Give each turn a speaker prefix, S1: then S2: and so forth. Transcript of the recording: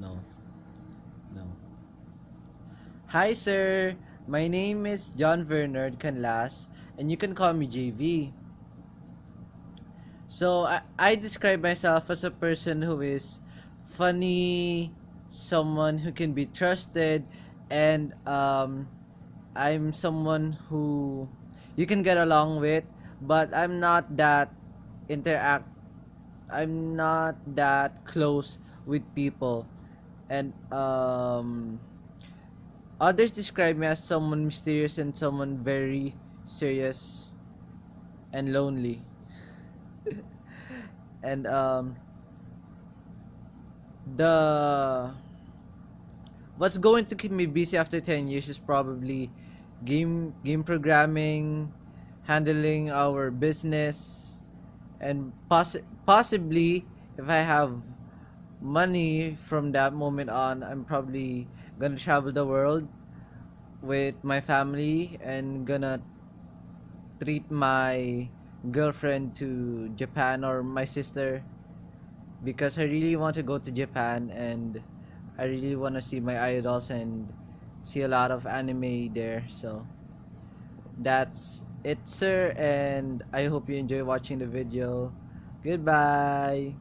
S1: No, no. Hi, sir. My name is John Bernard Canlas, and you can call me JV. So, I describe myself as a person who is funny, someone who can be trusted, and I'm someone who you can get along with, but interact I'm not that close with people. And others describe me as someone mysterious and someone very serious and lonely. And the what's going to keep me busy after 10 years is probably game programming, handling our business, and possibly if I have money from that moment on, I'm probably gonna travel the world with my family and gonna treat my girlfriend to Japan, or my sister, because I really want to go to Japan, and I really want to see my idols and see a lot of anime there. So that's it, sir, and I hope you enjoy watching the video. Goodbye.